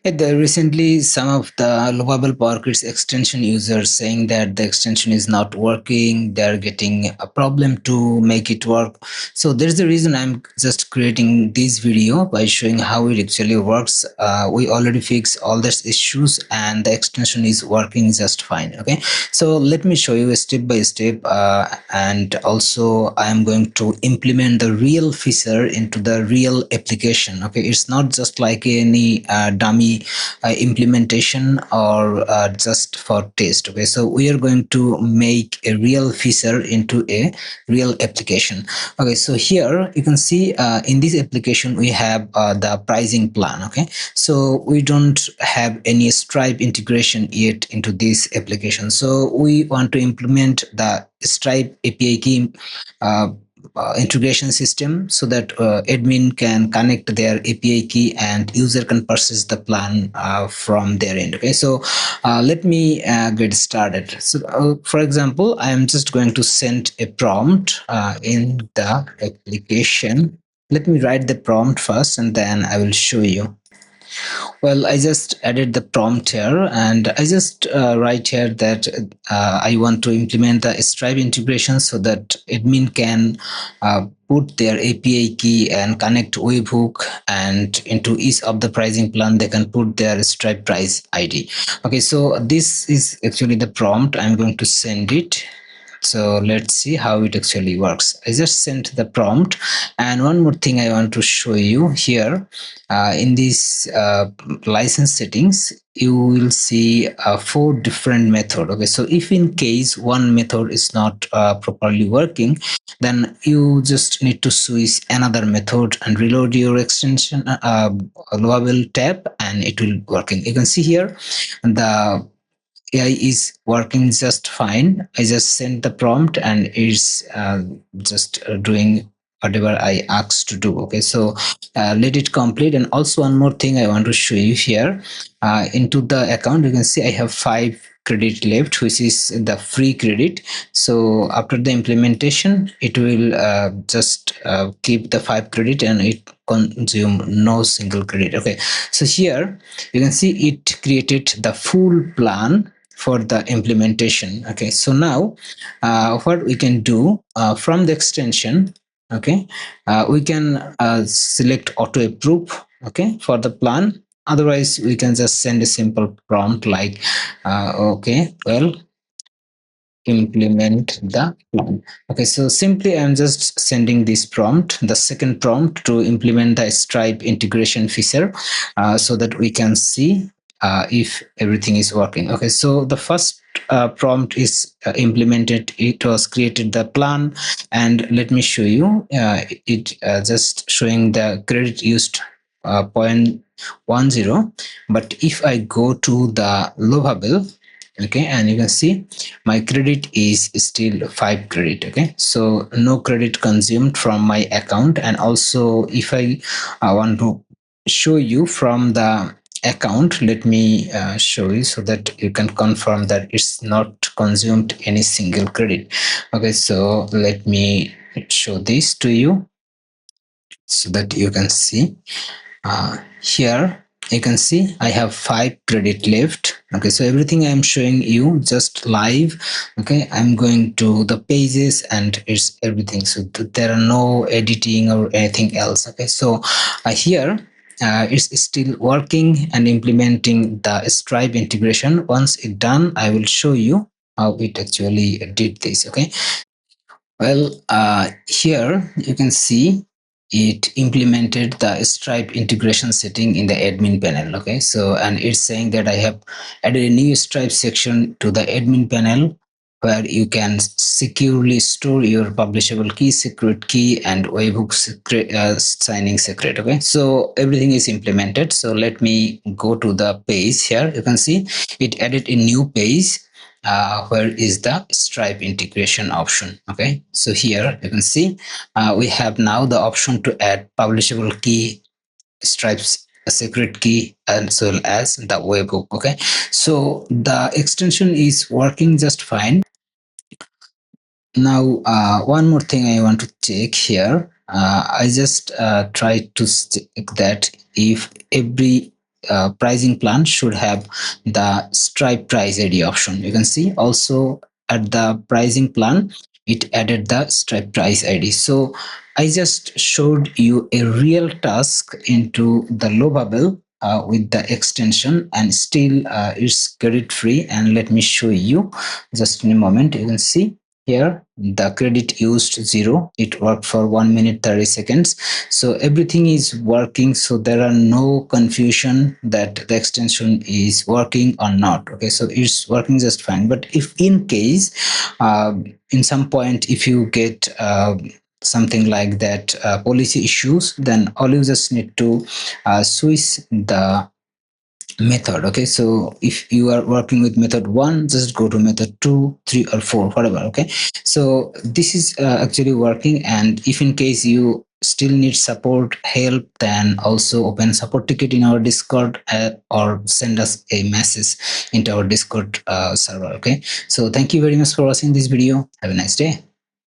Recently, some of the Lovable PowerKits extension users saying that the extension is not working. They're getting a problem to make it work. So there's the reason I'm just creating this video by showing how it actually works. We already fixed all these issues and the extension is working just fine. Okay, so let me show you step by step, and also I'm going to implement the real feature into the real application. Okay, it's not just like any dummy implementation or just for test. Okay, so we are going to make a real feature into a real application. Okay, so here you can see in this application we have the pricing plan. Okay, so we don't have any Stripe integration yet into this application, so we want to implement the Stripe API key uh, integration system so that admin can connect their API key and user can purchase the plan from their end. Okay, so let me get started. So for example, I am just going to send a prompt in the application. Let me write the prompt first and then I will show you. Well, I just added the prompt here and I just write here that I want to implement the Stripe integration so that admin can put their API key and connect webhook, and into each of the pricing plan they can put their Stripe price ID. Okay, so this is actually the prompt. I'm going to send it. So let's see how it actually works. I just sent the prompt, and one more thing I want to show you here, in these license settings you will see four different method. Okay, so if in case one method is not properly working, then you just need to switch another method and reload your extension Lovable tab and it will working. You can see here the AI is working just fine. I just sent the prompt and it's just doing whatever I asked to do. Okay, so let it complete. And also one more thing I want to show you here. Into the account, you can see I have 5 credit left, which is the free credit. So after the implementation, it will just keep the 5 credit and it consume no single credit. Okay, so here you can see it created the full plan for the implementation. Okay, so now what we can do from the extension, okay, we can select auto approve, okay, for the plan. Otherwise we can just send a simple prompt like okay, well, implement the plan. Okay, so simply I'm just sending this prompt, the second prompt, to implement the Stripe integration feature so that we can see if everything is working. Okay, so the first prompt is implemented. It was created the plan, and let me show you it just showing the credit used 0.10. But if I go to the Lovable, okay, and you can see my credit is still 5 credit. Okay, so no credit consumed from my account. And also if I want to show you from the account, let me show you so that you can confirm that it's not consumed any single credit. Okay, so let me show this to you so that you can see. Here you can see I have 5 credit left. Okay, so everything I'm showing you just live. Okay, I'm going to the pages and it's everything, so there are no editing or anything else. Okay, so here it's still working and implementing the Stripe integration. Once it's done, I will show you how it actually did this. Okay, well, here you can see it implemented the Stripe integration setting in the admin panel. Okay, so and it's saying that I have added a new Stripe section to the admin panel where you can securely store your publishable key, secret key, and webhook secret, signing secret. Okay, so everything is implemented. So let me go to the page. Here you can see it added a new page where is the Stripe integration option. Okay, so here you can see we have now the option to add publishable key, Stripe's a secret key, as well as the webhook. Okay, so the extension is working just fine. Now one more thing I want to check here. I just try to check that if every pricing plan should have the stripe price id option. You can see also at the pricing plan it added the stripe price id. So I just showed you a real task into the Lovable with the extension, and still it's credit free. And let me show you just in a moment. You can see here the credit used 0. It worked for 1 minute 30 seconds. So everything is working, so there are no confusion that the extension is working or not. Okay, so it's working just fine. But if in case in some point if you get something like that policy issues, then all you just need to switch the method. Okay, so if you are working with method 1, just go to method 2, 3 or 4, whatever. Okay, so this is actually working. And if in case you still need support help, then also open support ticket in our Discord or send us a message into our Discord server. Okay, so thank you very much for watching this video. Have a nice day.